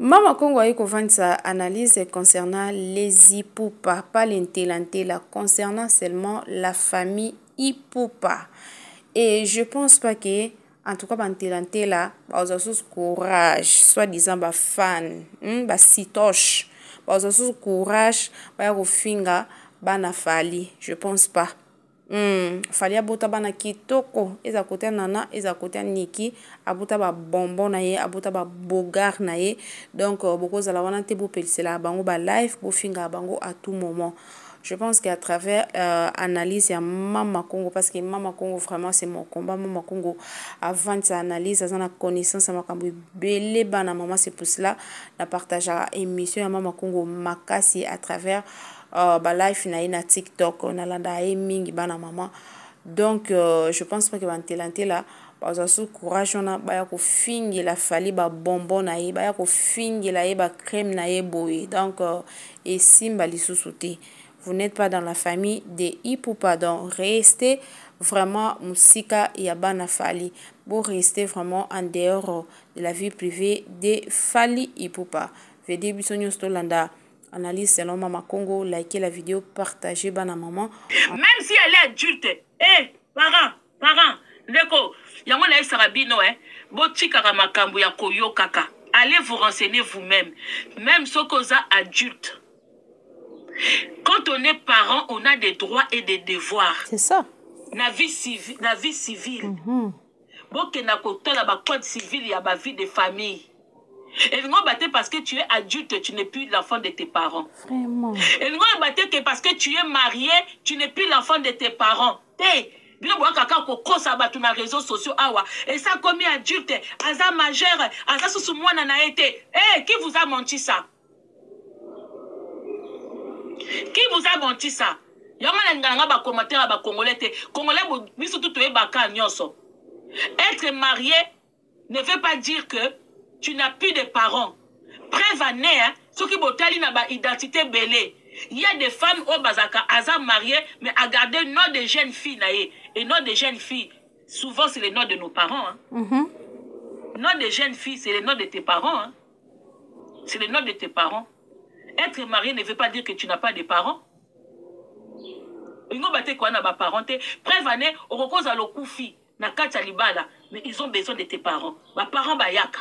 Mama Congo a eu sa analyse concernant les Ipupa, pas l'intélantela, concernant seulement la famille Ipupa. Et je pense pas que, en tout cas, l'intélantela, sous courage, soi-disant, fan, sitoche, sous courage, finga, bana fali. Je pense pas. Fali abota bana kitoko eza kote nana eza kote niki abota ba bonbon na ye abota ba bogar na ye donc boko zala wana te bo pelisela bango ba live bo finga bango à tout moment. Je pense qu'à travers analyse ya Mama Congo, parce que Mama Congo vraiment c'est mon combat. Mama Congo avant sa analyse à la connaissance à makambo belé bana maman, c'est pour cela na partage émission ya Mama Congo makasi à travers ba life na ina TikTok on a landa mingi bana mama. Donc je pense pas que bantelante là baza sous courage on a baya ko fingi la fali ba bonbon na ye baya ko fingi la ye ba crème na ye boy. Donc et simba lisusuti vous n'êtes pas dans la famille des Ipupa, donc restez vraiment musika ya bana fali pour rester vraiment en dehors de la vie privée des Fally Ipupa. Vedi bisonyo stolanda analyse selon Mama Congo, likez la vidéo, partagez bana maman. Même si elle est adulte, parents, ndeko, yango na esarabino botika makambo ya koyo kaka. Allez vous renseigner vous-même, même ce qu'on a adulte. Quand on est parent, on a des droits et des devoirs. C'est ça. La vie civile. Bon, que na kotala ba code civil ya ba vie de famille. Et non, parce que tu es adulte, tu n'es plus l'enfant de tes parents. Vraiment. Et non, que parce que tu es marié, tu n'es plus l'enfant de tes parents. Bien bon kaka ko ça ba na réseaux sociaux awa et ça comme adulte, aza majeur, aza sous moi na été. Qui vous a menti ça? Qui vous a menti ça? Yama nganga ba commentaire ba congolais congolais biso tout e baka nyonso. Être marié ne veut pas dire que tu n'as plus de parents. Preuve à né, ceux qui botali na ba identité belé. Il y a des femmes au bazaka aza mariées mais à garder le nom de jeunes filles naé et nom de jeunes filles. Souvent c'est le nom de nos parents Nom de jeunes filles c'est le nom de tes parents C'est le nom de tes parents. Être marié ne veut pas dire que tu n'as pas de parents. Ingo bate kwa na ba parenté. Preuve à né au repose à l'okufi na kata libala mais ils ont besoin de tes parents. Ba parents bayaka.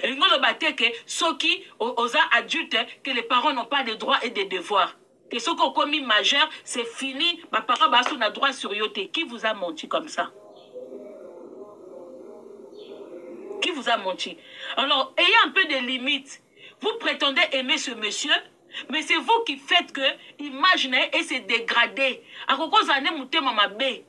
Et nous le que ceux qui aux adultes que les parents n'ont pas de droits et de devoirs. Que ceux qui ont commis majeur, c'est fini. Ma parent n'a droit sur yote. Qui vous a menti comme ça? Qui vous a menti? Alors, ayez un peu de limites. Vous prétendez aimer ce monsieur, mais c'est vous qui faites que imaginez et c'est dégradé. À cause de mouté mama bé.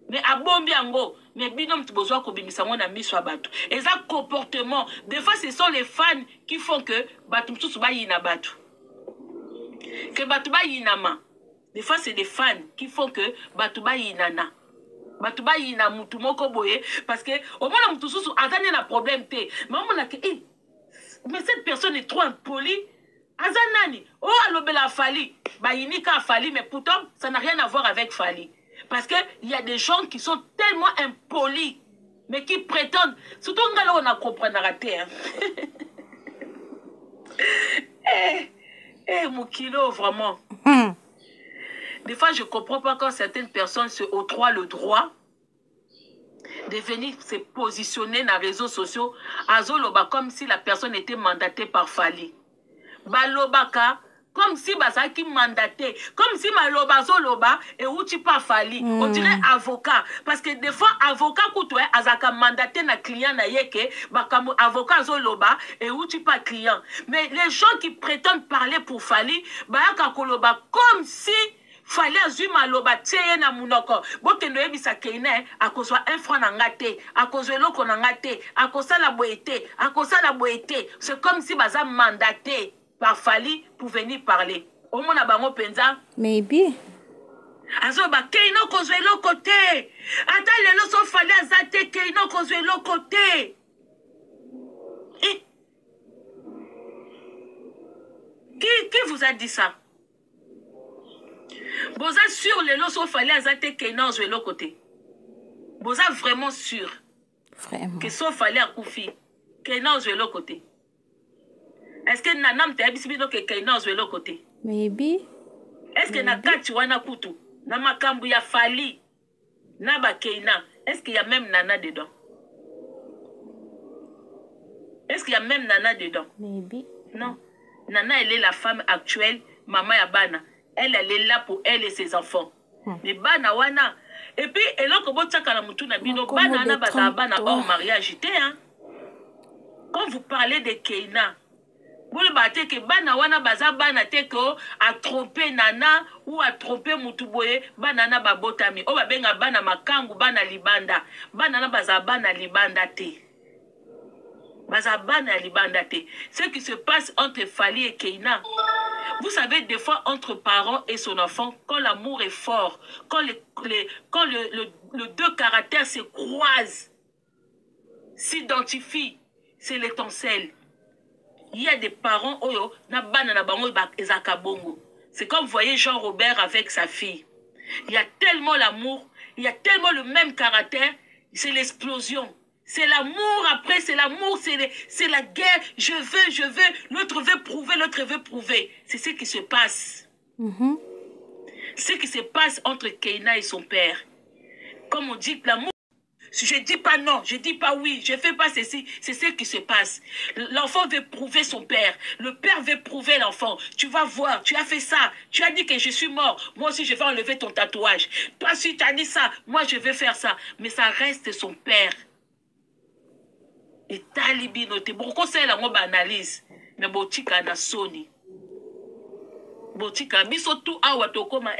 Mais à Bombiango, mais binom tibozwa ko bimisa na miso batu. Et ça comportement, des fois ce sont les fans qui font que batu mtusu ba yina batu. Que batu ba yinama. Des fois c'est des fans qui font que batu ba yinana. Batu ba yina mutu moko boye parce que au moins mutu susu azani na problème té. Mais on a que mais cette personne est trop impolie. Azanani, oh alobela Fally, ba yinika Fally mais pourtant ça n'a rien à voir avec Fally. Parce qu'il y a des gens qui sont tellement impolis, mais qui prétendent, surtout quand on a compris la terre. Mon kilo, vraiment. Des fois, je ne comprends pas quand certaines personnes se octroient le droit de venir se positionner dans les réseaux sociaux à Zoloba comme si la personne était mandatée par Fally. Balobaka, comme si Basaki mandaté, comme si Maloba Zoloba et Uchi pas Fally. On dirait avocat. Parce que des fois, avocat Koutoue, Azaka mandaté na client na yeke, bakamu avocat Zoloba et Uchi pas client. Mais les gens qui prétendent parler pour Fally, Bayaka Koloba, comme si Fally azuma loba tseye na munoko. Bokendo yebisa keine, akozwa un franc na ngate, akozwa loko na ngate, akosala boete, akosala boete. C'est comme si baza mandaté par Fally pour venir parler. Au moins, bango penza. Maybe. Azoba keino kozwe lo côté. Ata lelo so Fally azate keino kozwe lo côté. Qui vous a dit ça? Boza sûr lelo so Fally azate keino kozwe lo côté. Boza vraiment sûr. Vraiment. Que so Fally a koufi. Keina ozwe lo côté. Est-ce que Nana mtayebisi bino ke Keina ozwe lo côté? Maybe. Est-ce que na kati wana kutu na makambu ya Fali na ba Keina, est-ce qu'il y a même Nana dedans? Est-ce qu'il y a même Nana dedans? Maybe. Non. Nana, elle est la femme actuelle, maman Yabana. Elle est là pour elle et ses enfants. Mais Bana wana. Et puis, elle a comme ça quand on a bino Bana na bata Bana hors mariage hein. Quand vous parlez de Keina, vous le battez que Bana wana baza Bana te ko a trompé Nana ou a trompé Mutuboye Bana na babotami. O babenga Bana makangu Bana libanda. Bana na baza Bana libanda te. Ce qui se passe entre Fali et Keina. Vous savez, des fois, entre parents et son enfant, quand l'amour est fort, quand le deux caractères se croisent, s'identifient, c'est l'étincelle. Il y a des parents, c'est comme vous voyez Jean-Robert avec sa fille. Il y a tellement l'amour, il y a tellement le même caractère, c'est l'explosion. C'est l'amour, après c'est l'amour, c'est la guerre. Je veux, l'autre veut prouver. C'est ce qui se passe. Ce qui se passe entre Keina et son père. Comme on dit que l'amour, je dis pas non, je dis pas oui, je fais pas ceci. C'est ce qui se passe. L'enfant veut prouver son père. Le père veut prouver l'enfant. Tu vas voir, tu as fait ça. Tu as dit que je suis mort. Moi aussi, je vais enlever ton tatouage. Toi, si tu as dit ça, moi, je vais faire ça. Mais ça reste son père. Et talibino te beaucoup c'est la ngoba analyse mais botika na soni botika biso tout awa to koma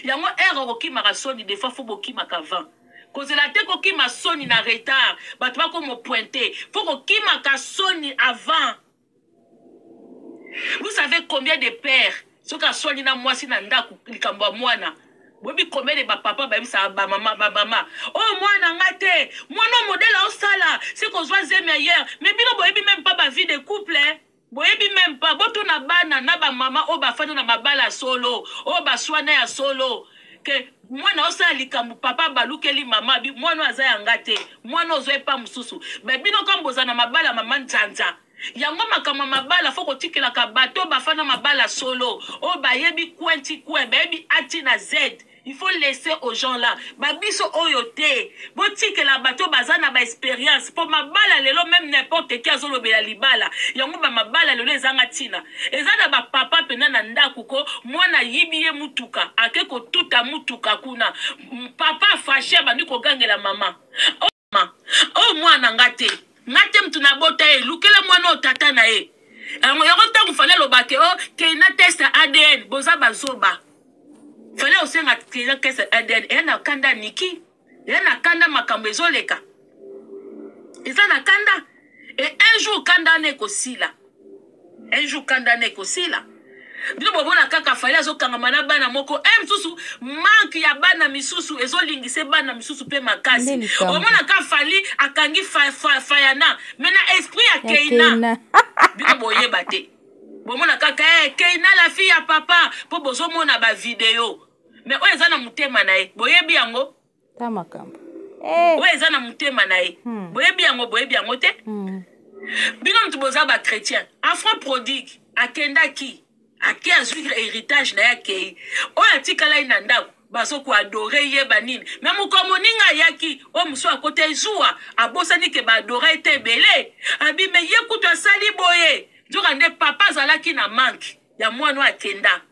yango erreur ki maka soni des fois faut boki maka vent cause la te ko ki ma soni na retard bat ba ko mo pointer faut ko ki maka soni avant. Vous savez combien de pères ce ka soni na moi si na ndaku likambo mwana. Bobi combien de papa ba bisa ba mama. Oh moi ngate, moi non modèle au sala, c'est qu'on soit meilleur. Mais bino boyebi même pas ba vie de couple hein. Boyebi même pas boto na bana na ba mama o ba fana na mabala solo, o ba swana ya solo. Que moi na osala likambu papa balukeli mama bi moi no azaya ngate, moi no zoe pa mususu. Mais bino comme bozana mabala mama nzanza. Yango makama mabala foko tikela ka bato bafana mabala solo o bayebi kwenti kwe bayebi ati na z. Il faut laisser aux gens là. Babiso oyote. Botike la bateau bazana ba expérience. Pour ma bala lelo même n'importe qui azolo be la libala. Yango ba mabala lelo ezanga tina. Ezana ba papa pena na ndakuko mwana yibiye mutuka. Akeko tuta mutuka kuna. Papa fâché bandi ko gangela mama. Oh mwana ngate. Ngate mtu na bota e lukela mwana otata na e. Yango tangu fale lobake oh Keina test ADN boza bazoba. Fallait aussi nga kesa ADN et na kanda niki et na kanda makambo ezoleka eza na kanda et un jour kanda ne kosila bino bobona kaka fallait azokanga mana bana moko msusu manque ya bana misusu ezolingise bana misusu pe makasi omona ka fali akangi fayana mena esprit ya Keina bino boyeba te bomona kaka Keina la fille ya papa po bozomona ba vidéo mais oyo eza na mutema na ye boyebi yango ta makambo oyo eza na mutema na ye boyebi yango te bino mutu boza ba chrétien enfant prodigue akendaki ake azwi héritage na ye akei oyo atikala ye na ndako bazoko adore ye banini mais moko moninga yaki o muso akote zuwa abosani ke ba adore ete ebele abi me ye kutu asali boye nzoka nde papa azalaki na manque ya mwana akenda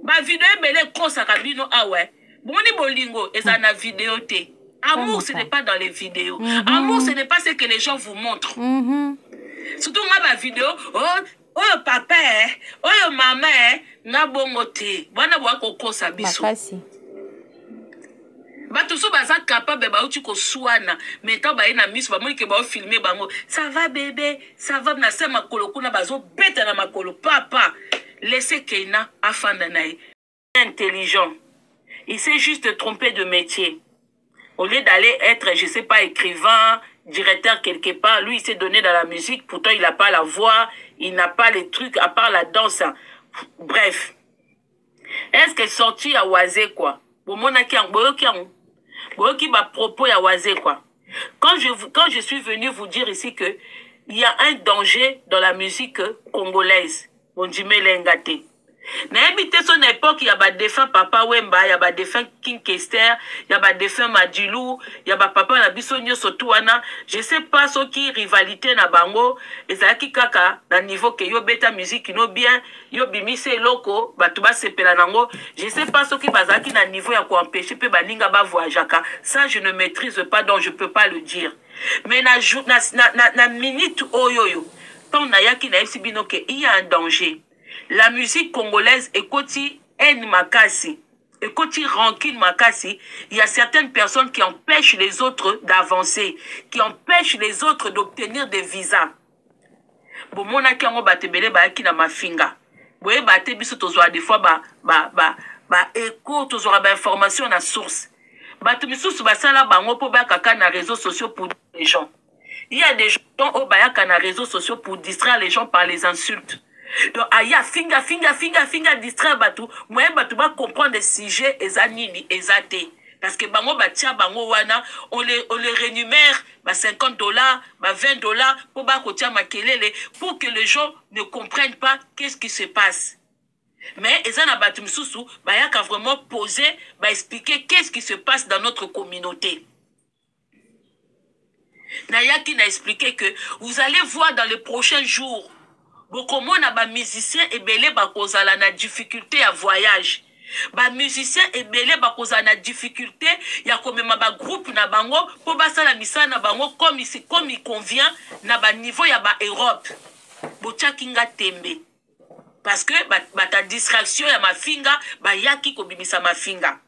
ba vidéo ebele kosaka bino awe bomoni bolingo eza na vidéo te. Amour ce n'est pas dans les vidéos. Amour ce n'est pas ce que les gens vous montrent. Surtout moi ma vidéo oh papa oh maman na bongo te bana bwa kokosa biso bato so baza capable ba uti ko swana mais tant ba ina miso ba moni ke ba filmer bango ça va bébé ça va na sema makolo kuna bazo beta na makolo papa laissez Keina afanda nae intelligent. Il s'est juste trompé de métier. Au lieu d'aller être, je sais pas, écrivain, directeur quelque part, lui il s'est donné dans la musique, pourtant il n'a pas la voix, il n'a pas les trucs à part la danse. Bref. Est-ce que sorti à Oisé quoi? Qui va propos à Oisé quoi? Quand je suis venu vous dire ici que il y a un danger dans la musique congolaise. Bon, Ngate. N'habite son époque, il y a des défunts Papa Wemba, il y a des défunts King Kester, il y a des défunts Madilou, il y a des Papa Nabisonyo Sotuana. Je ne sais pas ce qui rivalité na bango, et ça qui kaka, dans niveau que yo beta musique no bien, yo bimise loko, batuba sepela nango. Je ne sais pas ce qui bazaki na niveau ya ko empêcher pe baninga ba voyajaka. Ça je ne maîtrise pas, donc je peux pas le dire. Mais na minute oyoyo, tant na yaki na esibino que il y a un danger. La musique congolaise est côté haine makasi, et côté rancune makasi. Il y a certaines personnes qui empêchent les autres d'avancer, qui empêchent les autres d'obtenir des visas. Bon, mon aki ango batebele ba ki na mafinga. Boye bate biso tozwa des fois écho tozwa ba information na source. Batu misusu basala bango po ba kaka na réseaux sociaux pour les gens. Il y a des gens au bayaka na réseaux sociaux pour distraire les gens par les insultes. Donc, aya finga distraire batu, moi batu ba comprendre des sujets ezanini ezate. Parce que bango batia bango wana, on les rémunère $50, $20 pour ba kotia makelele pour que les gens ne comprennent pas qu'est-ce qui se passe. Mais ezana batu msusu bayaka vraiment poser, expliquer qu'est-ce qui se passe dans notre communauté. Nayaki n'a expliqué que vous allez voir dans les prochains jours beaucoup de musiciens et belé bakozala na difficulté à voyage. Ba musiciens et belé bakozala na difficulté ya komema ba groupe na bango po basala misa na bango comme il convient na ba niveau ya ba Europe. Bocha kinga tembe. Parce que ta distraction ya mafinga ba yaki kobimisa mafinga.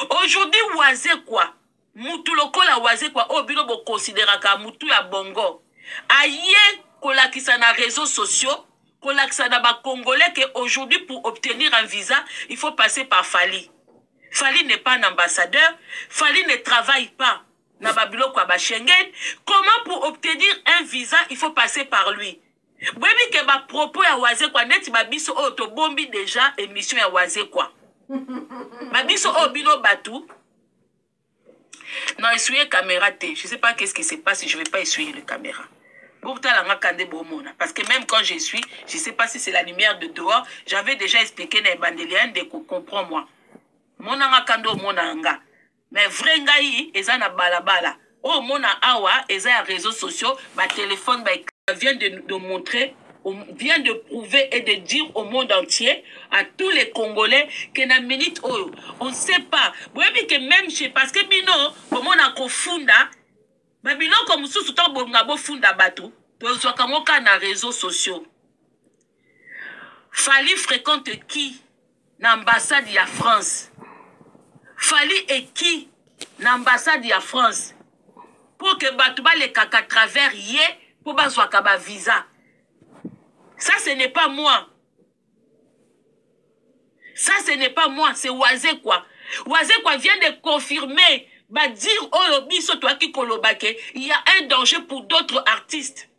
Aujourd'hui waze quoi? Mutu lokola waze quoi? Obino bo considéraka mutu ya bongo. Aye kolakisa na réseaux sociaux. Congolais qu'aujourd'hui, pour obtenir un visa, il faut passer par Fali. Fali n'est pas un ambassadeur. Fali ne travaille pas. Schengen. Comment pour obtenir un visa, il faut passer par lui? Bwebi ke ba propos ya waze kwa neti babiso oto bombi déjà émission ya waze kwa. Babiso obino batu. Non, essuyer caméra T. Je sais pas qu'est-ce qui se passe si je vais pas essuyer la caméra. Parce que même quand je suis, je ne sais pas si c'est la lumière de dehors, j'avais déjà expliqué dans les bandeliens de comprends-moi. Mon kando mon anga. Mais vrai ngai, eza na balabala. Oh mon awa, eza ya réseaux sociaux, ma téléphone vient de montrer, vient de prouver et de dire au monde entier, à tous les Congolais, que na minute oh, on ne sait pas. Vous voyez que même chez, parce que bino, comme on a kofunda, Babylon comme sous tout temps bon funda batu to so kamoka na réseaux sociaux. Fali fréquente qui na ambassade ya France. Fali et qui na ambassade ya France pour que batu ba les kaka travers yé pour ba so ba visa. Ça ce n'est pas moi. Ça ce n'est pas moi, c'est Waze quoi. Waze quoi vient de confirmer. Bah dire oh biso toi qui kolobake, il y a un danger pour d'autres artistes.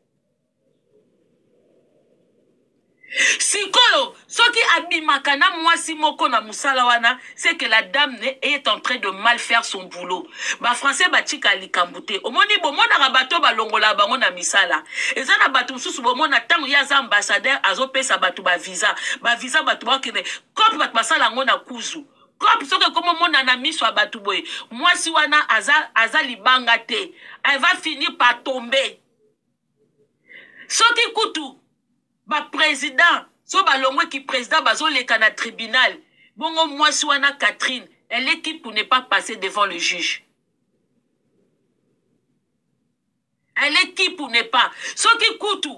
Sikolo, ce qui abimakana moi si moko na musalawana, c'est que la dame est en train de mal faire son boulot. Bah français ba tika likambute. Omoni bomona rabato ba longola bango na misala. Ezana batu susu bomona tango ya za ambassadeur azopesa batu ba visa. Ba visa batu ba kene comme batu basala ngona kuzu. Comme ce que comme mon ami soit batouboy. Moi si wana aza libanga te, elle va finir par tomber. Ce qui coûte ba président, so ba longwe qui président bazo le kana tribunal. Bongo moi si wana Catherine, elle est qui pour ne pas passer devant le juge. Elle est qui pour ne pas. Ce qui coûte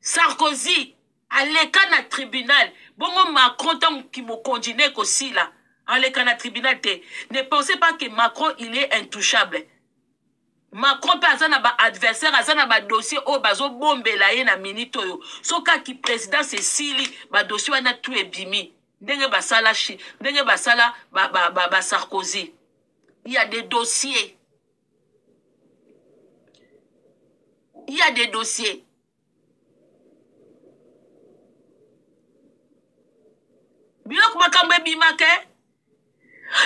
Sarkozy, à l'écana tribunal. Bongo Macron, tant qu'il me condamne aussi là, à l'écana tribunal, ne pensez pas que Macron, il est intouchable. Macron, pas un adversaire, un dossier, au bazo bombe la na minito yo. Soka qui président c'est Sili, ba dossier wana tout est bimi. Ndenge basala chi, ndenge basala ba Sarkozy. Il y a des dossiers. Il y a des dossiers.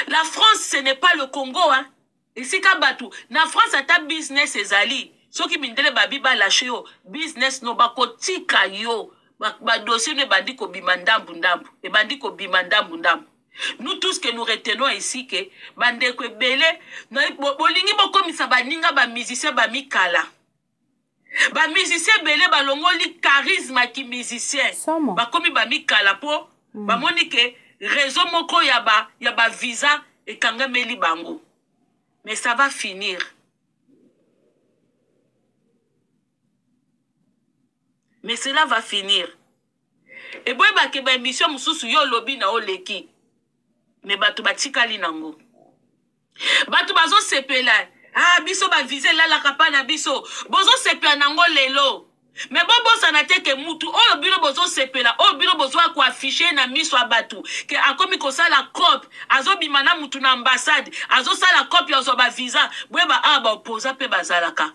La France, ce n'est pas le Congo, hein. Et si Kabatou, la France a ta business ezali. soki mindele babi balashe yo business no bakotika yo dossier ne bandi kobima ndambu ndambu e bandi kobima ndambu ndambu. Nous tous que nous retenons ici que bandeko ebele bolingi bokomisa baninga ba musicien ba mikala. Ba musicien belé balongoli charisme ki musicien. Ba komi ba mikala po ba moni ke réseau moko ya ba visa et kanga meli bango. Mais ça va finir. Mais cela va finir. Et boy ba ke ba émission mususu yo lobi na oleki. Mais batu batikali nango. Batu bazo sepela. Ah, biso ba viser la kapana biso. Bozo sepela nango lelo. Mais bon bosa na teke mutu. Oh, bino bozo sepela. Oh, bino bozo ko afficher na miso batu. Que akomi ko sala cop. Azo bimana mutu na ambassade. Azo sala cop yo zo ba visa. Bweba ba opposa pe bazalaka.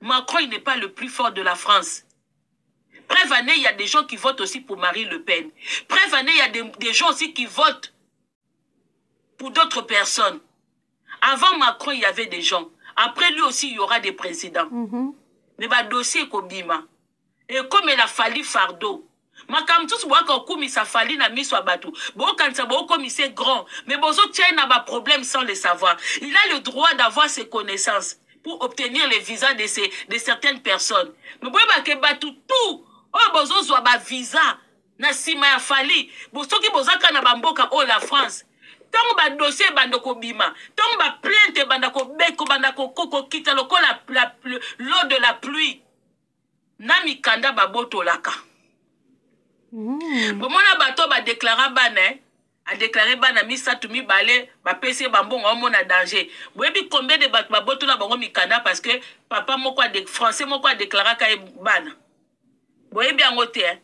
Macron il n'est pas le plus fort de la France. Preuve année, il y a des gens qui votent aussi pour Marine Le Pen. Preuve année, il y a des gens aussi qui votent pour d'autres personnes. Avant Macron, il y avait des gens. Après lui aussi, il y aura des présidents. Mais le dossier est Kobima. Et comme il a fallu fardeau. Makam tous bois comme il a fallu na mis batu. Bon quand ça bon comme il c'est grand. Mais bozo tient n'a pas problème sans le savoir. Il a le droit d'avoir ses connaissances pour obtenir les visas de certaines personnes. Mais bon bah que batu tout. Oh bozo soit ba visa. Na sima ya fali. Bozo qui bozo kana bamboka oh la France. Tant ba dossier bandoko bima, tant ba plainte bandako beko bandako koko kita lokola l'eau de la pluie. Nami kanda ba boto laka. Bomona bato ba déclarer bana, a déclaré bana misa tumi balé, ba pese bambongo omona danger. Boyebi combien de bato ba boto la bango mikanda parce que papa moko a français moko a déclaré ka bana. Boyebi angote hein.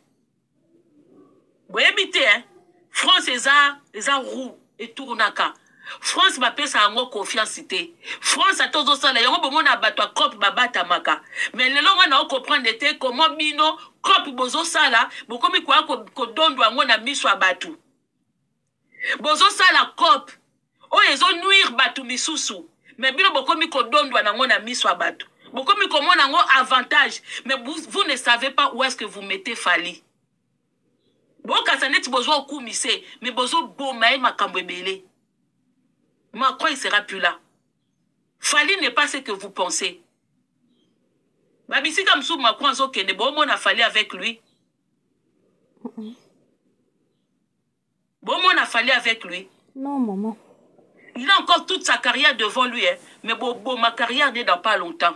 Boyebi te hein. France eza roux. Et tournaka. France m'a payé ça en confiance. France a tous ça là. Yongo bomo na batwa cop babata maka. Mais le long on a comprendre était comment bino cop bozo ça là. Bokomi kwa ko dondo ngo na miswa batu. Bozo ça la cop. Oh ils ont nuire batu misusu. Mais bino bokomi ko dondo na ngo na miswa batu. Bokomi comment na ngo avantage. Mais vous ne savez pas où est-ce que vous mettez Fali. Bon, quand ça n'est pas besoin de coumisser, mais besoin de bomber ma cambébélé. Macron, il ne sera plus là. Fali n'est pas ce que vous pensez. Babi, si comme sous Macron, on a fallu avec lui. Bon, on a fallu avec lui. Non, maman. Il a encore toute sa carrière devant lui, hein. Mais bon, ma carrière n'est dans pas longtemps.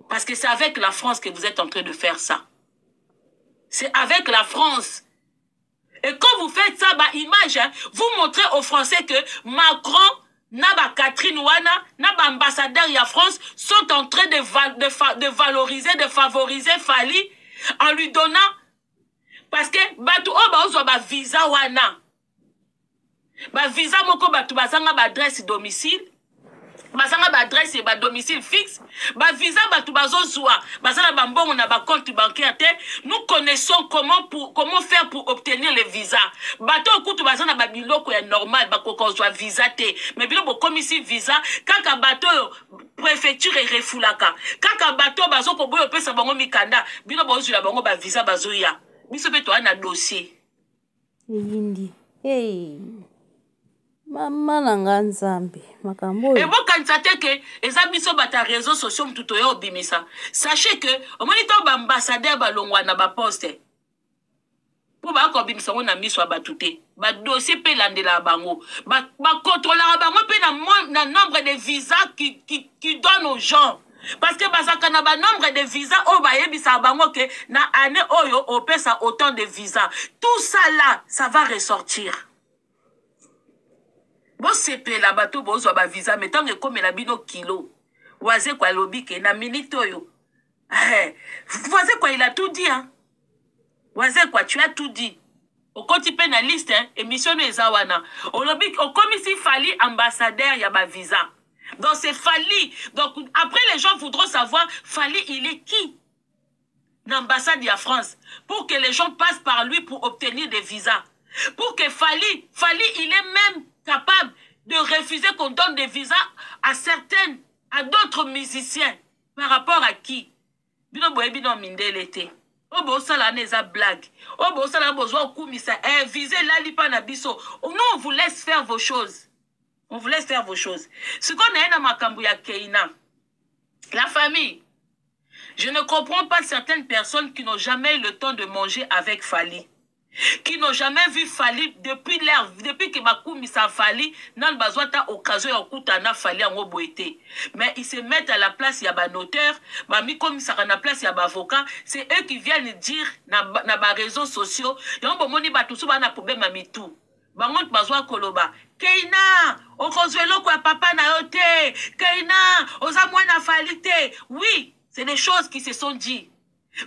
Parce que c'est avec la France que vous êtes en train de faire ça. C'est avec la France. Et quand vous faites ça, bah, image, hein, vous montrez aux Français que Macron, Naba Catherine Ouana, Naba ambassadeur de la France sont en train de valoriser, de favoriser Fali en lui donnant. Parce que, Batou, oh, bah, visa Ouana. Bah, visa moko, Batou, basanga, bah, adresse domicile. Basanga ba adresse et ba domicile fixe, ba visa ba tubazo zoa, basala ba mbongo na ba compte bancaire te. Nous connaissons comment faire pour obtenir les visas. Bato kutu basana ba biloko ya normal ba kokozwa visa te. Mais biloko comme ici visa, kaka bato préfecture et refulaka. Kaka bato bazo ko boyo pesa bango mikanda, bino bozo la bango ba visa bazoya. Biso beto ana dossier. Yindi. Hey. Mama nanga nzambe makambo. Et vous quand ça que les abisso bata réseaux sociaux tout yo bimisa. Sachez que au moniteur ba ambassadeur ba longwa na ba poste. Pour ba ko bimisa na miso ba touté. Ba dossier pe landela bango. Ba contrôler bango pe na nombre de visas qui donnent aux gens. Parce que bazaka na ba nombre de visas o ba yebisa bango que na année oyo o pesa autant de visas. Tout ça là, ça va ressortir. Bon c'est la bateau bozo ba visa mais tant que comme la bino kilo waze kwa lobby ke na minute oyo waze quoi il a tout dit hein waze quoi tu as tout dit au côté pénaliste hein émission les awana au lobby au commissaire Fali ambassadeur ya ba visa donc c'est Fali donc après les gens voudront savoir Fali il est qui l'ambassade de la France pour que les gens passent par lui pour obtenir des visas pour que Fali il est même capable de refuser qu'on donne des visas à d'autres musiciens. Par rapport à qui? Bino boye bino mindele te. Obo sala neza blague. Obo sala besoin kumisa. Visez la lipa na biso. Nous, on vous laisse faire vos choses. On vous laisse faire vos choses. Ce qu'on a dans makambu ya Keina. La famille. Je ne comprends pas certaines personnes qui n'ont jamais eu le temps de manger avec Fally. Qui n'ont jamais vu Fally depuis que Bakoumi sa Fally, nan bazwata occasion ya okutana Fally en oboete. Mais ils se mettent à la place ya ba notaire, ba mi comme ça na place ya ba avocat, c'est eux qui viennent dire na ba réseaux sociaux, yon bomoni ba tout ba na problème ma mitou. Bangot bazwa koloba. Keina, okozwelo kwa papa na yote. Keina, oza mwana Fally te. Oui, c'est des choses qui se sont dit.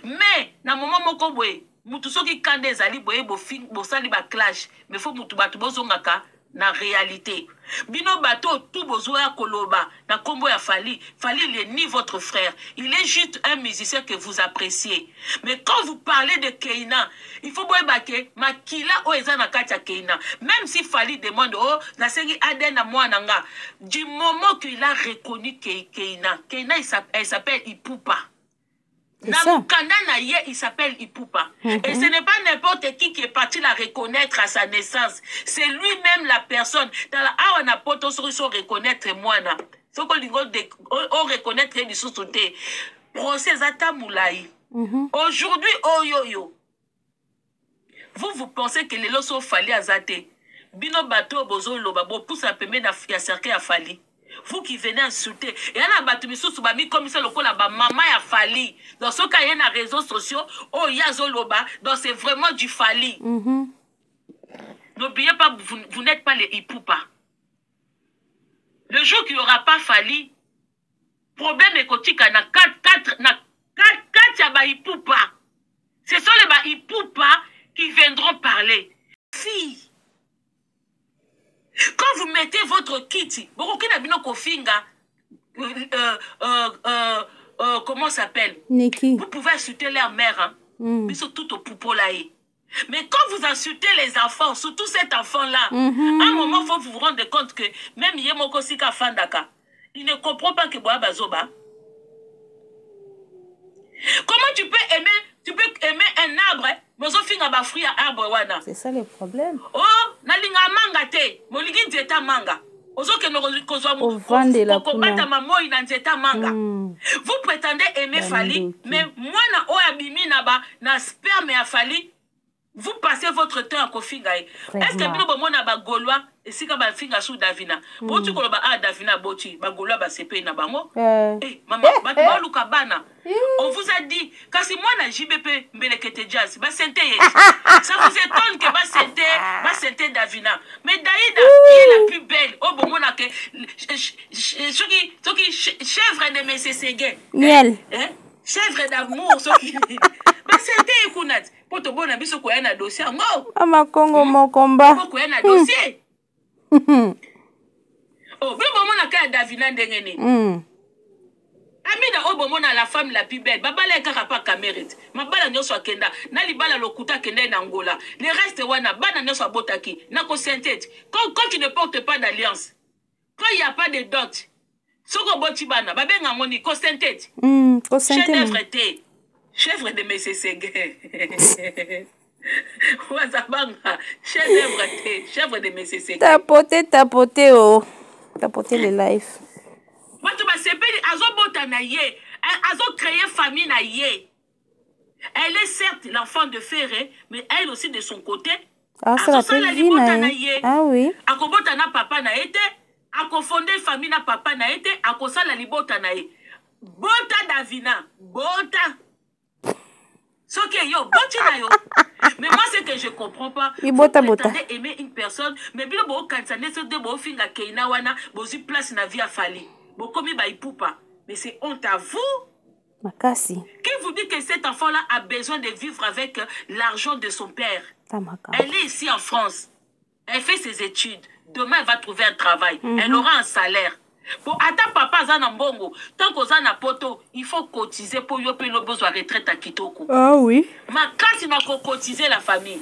Mais na moment moko boye mutu soki kande ezali boye bosali ba clash mais faut mutu batu bozongaka na réalité bino bato tout bozoya koloba na kombo ya Fally il est ni votre frère, il est juste un musicien que vous appréciez. Mais quand vous parlez de Keina, il faut boye bake makila o eza na kati ya Keina. Même si Fally demande oh na sengi aden na mwana nga, du moment qu'il a reconnu Keina elle s'appelle Ipupa. Il s'appelle Ipupa. Et ce n'est pas n'importe qui est parti la reconnaître à sa naissance. C'est lui-même la personne. Dans la on a pas reconnaître moi. Ce qu'on dit, on reconnaître les sous-soutés. Procès Ata Moulaï. Aujourd'hui, oh yo yo. Vous pensez que les lois sont Fally à Zate. Bino bateau bozo loba bo pousse à pemer na cercle à Fally. Vous qui venez insulter. Et on a battu comme ça, le maman a Fally. Dans ce cas, il y a des réseaux sociaux. Oh, il y a Zoloba. Donc, c'est vraiment du Fally. N'oubliez pas, vous n'êtes pas les Ipupa. Le jour qu'il n'y aura pas Fally, problème est qu'il y a 4 Ipupa. Ce sont les Ipupa qui viendront parler. Si. Quand vous mettez votre kit, comment ça s'appelle? Vous pouvez insulter leur mère, hein? Ils sont tout au poupolaï. Mais quand vous insultez les enfants, surtout cet enfant-là, à un moment, il faut vous rendre compte que même Yemoko Sika Fandaka, il ne comprend pas que Boa Bazoba. Comment tu peux aimer un arbre, mais au fin de fruit à arbre wana? C'est ça le problème. Oh, nalinga manga te, moligi nzeta manga. Ozo ke no kozwa mu komata mamoi na nzeta manga. Vous prétendez aimer Fally, mais moi na o abimi na ba na sperme ya Fally, vous passez votre temps à kofinga. Est-ce que bino bomona ba Gaulois esika ba finga sous Davina? Boti koloba a Davina boti, ba Gaulois ba sepe na bango. Eh maman, ba luka bana. On vous a dit, quand c'est moi na JBP Mbelekete Jazz, ba sente ça vous étonne que ba sente Davina. Mais Daïda, qui est la plus belle, oh bon mona que chèvre de MCCG. Miel. Chèvre d'amour, ce qui ba sente ekunat. Poto bona biso ko yana dossier ngo. Ama Kongo mo combat. Ko yana dossier. Oh, bon mona ka Davina ndengene. Amina obomona la femme la plus belle. Babala kaka pa kamérite. Mabala nyoso akenda. Na libala lokuta kenda na Angola. Le reste wana bana nyoso abotaki. Na ko synthétique. Quand tu ne portes pas d'alliance. Quand il n'y a pas de dot. Soko boti bana. Babenga ngoni ko synthétique. Ko synthétique. Chèvre de MCCG. Wazabanga. Chèvre de MCCG. Tapoter oh. Tapoter les lives. Azo créé famille na ye. Elle est certes l'enfant de Ferré, mais elle aussi de son côté. Ah, c'est la vie na ye. Ah oui. Akobota na papa na été, akofondé famille na papa na été, akosala libota na ye. Bota Davina, bota. Soke yo, boti na yo. Mais moi, c'est que je comprends pas. Vous prétendez aimer une personne, mais bien bo kansane se de bo finga Keina wana, bo zi place na vie à Fally. Bo komi ba Ipupa. Mais c'est honte à vous. Makasi. Qui vous dit que cet enfant-là a besoin de vivre avec l'argent de son père? Elle est ici en France. Elle fait ses études. Demain, elle va trouver un travail. Elle aura un salaire. Pour attendre papa zana mbongo, tant qu'on a poto, il faut cotiser pour yo payer nos besoins retraite à Kitoko. Ah oui. Ma classe il m'a cotiser la famille.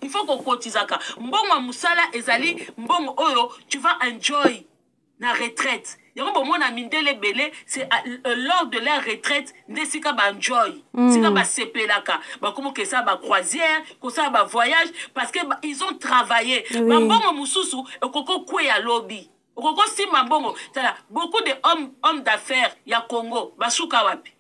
Il faut qu'on cotise ka. Mbongo musala ezali mbongo oyo, tu vas enjoy na retraite. yango bomona mindele belé c'est lors de leur retraite ndesika ba enjoy sika ba sepelaka ba komo que ça ba croisière que ça ba voyage parce que ils ont travaillé ba mbongo mususu ekoko kweya lobby okoko sima mbongo tala beaucoup de hommes d'affaires ya Congo basuka wapi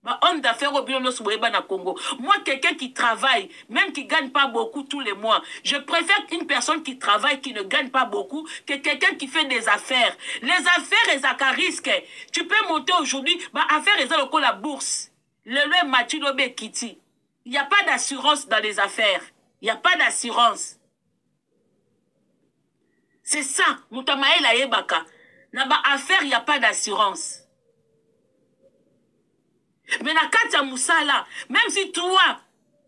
ba homme d'affaires au bureau soubeba na Congo. Moi, quelqu'un qui travaille, même qui gagne pas beaucoup tous les mois, je préfère une personne qui travaille, qui ne gagne pas beaucoup, que quelqu'un qui fait des affaires. Les affaires, ils ont un risque. Tu peux monter aujourd'hui, bah, affaires, ils ont la bourse. Le loi Matilobe Kiti. Il n'y a pas d'assurance dans les affaires. Il n'y a pas d'assurance. C'est ça. Moutamaïla Ebaka. Dans les affaires, il n'y a pas d'assurance. Mais na kati ya musala, même si toi,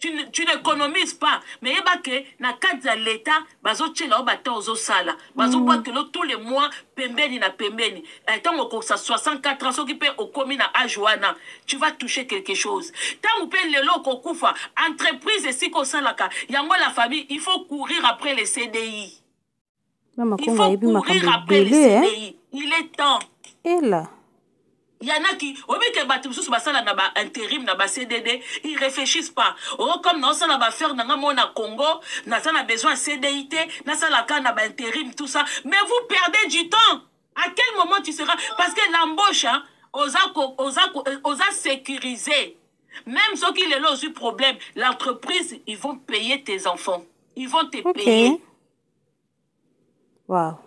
tu n'économises pas, mais il y a que na kati ya l'État, bazo tchela obata ozo sala, bazo boit que tous les mois, pembeni na pembeni, tant que ça 64 ans, ce qui peut au commis na ajuana, tu vas toucher quelque chose. Tant que le loko kufa, entreprise et si qu'on salaka, yango la famille, il faut courir après les CDI. Il faut courir après les CDI. Il est temps. Et là. Il y en a qui, au lieu que Batimsous Basala n'a pas intérim, n'a pas CDD, ils réfléchissent pas. Oh, comme non, ça n'a pas faire, n'a pas Congo, n'a pas besoin de CDIT, n'a pas intérim, tout ça. Mais vous perdez du temps. À quel moment tu seras, parce que l'embauche, hein, osa sécurisé. Même ceux qui les ont eu problème, l'entreprise, ils vont payer tes enfants. Ils vont te payer. Wow.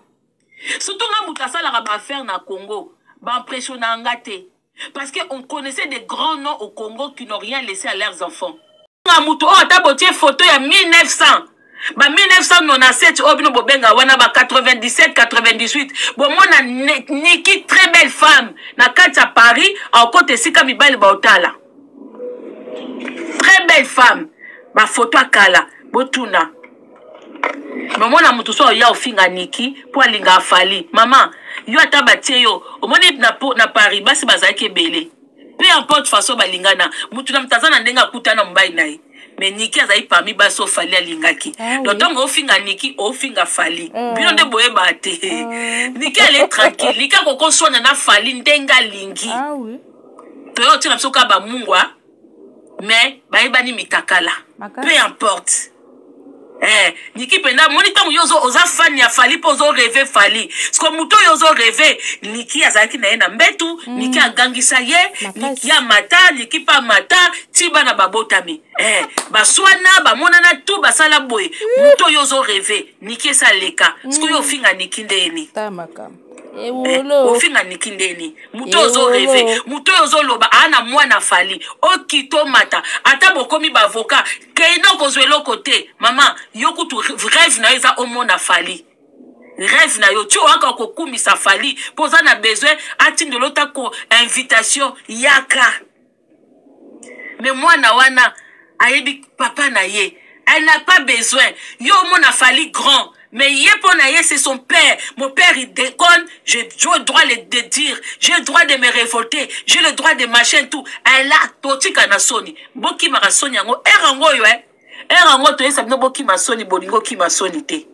Surtout quand Moutassa n'a pas faire na Congo. Parce qu'on connaissait des grands noms au Congo qui n'ont rien laissé à leurs enfants. Photo il y a 1900. 1997, 97, 98. Bon, moi, Niki, très belle femme. Na à Paris, en côté Sika Mibali Baotala. Très belle femme. Ma photo à Kala. Botuna. Maman na mutu so ya ofinga Niki po alinga afali. Maman, yo atabatie yo. Omoni na Paris basi bazaki belé. Peu importe façon balingana, mutu na mtazana ndenga kutana mbai naye. Mais Niki azai parmi baso fali alingaki. Donc ofinga Niki, ofinga fali. Bino nde boye bate. Niki elle est tranquille. Niki koko sona na fali ndenga lingi. Ah oui. Peu tina soka ba mungwa. Mais baibani mitakala. Peu importe. Niki penda monita yozo oza fan ya fali pozo rêver fali. Sko muto yozo rêver Niki azaki na ena mbetu, Niki agangisa ye, Niki ya mata, Niki pa mata, tiba na babotami. Baswana ba monana tout basala boy. Muto yozo rêver, Niki sa leka. Sko yo finga Niki ndeni. Tamaka. Ofinga Niki ndeni. Muto yozo rêver, muto yozo loba ana mwana fali. Okito mata, ata bokomi ba avocat. Keino kozwelo côté, maman, yoku tu rêve na eza omona fali. Rêve na yo, tu waka kokumi sa fali, posa na besoin, atinde lota ko invitation, yaka. Mais moi na wana, ayebi papa na ye, elle n'a pas besoin. Yo mona fali grand. Mais Yeponaye, c'est son père. Mon père, il déconne. J'ai le droit de dire. J'ai le droit de me révolter. J'ai le droit de machin tout. Elle a toti kanasoni. Boki marasoni yango. Erango yo, erango to yesa boki masoni bolingo ki masoni te.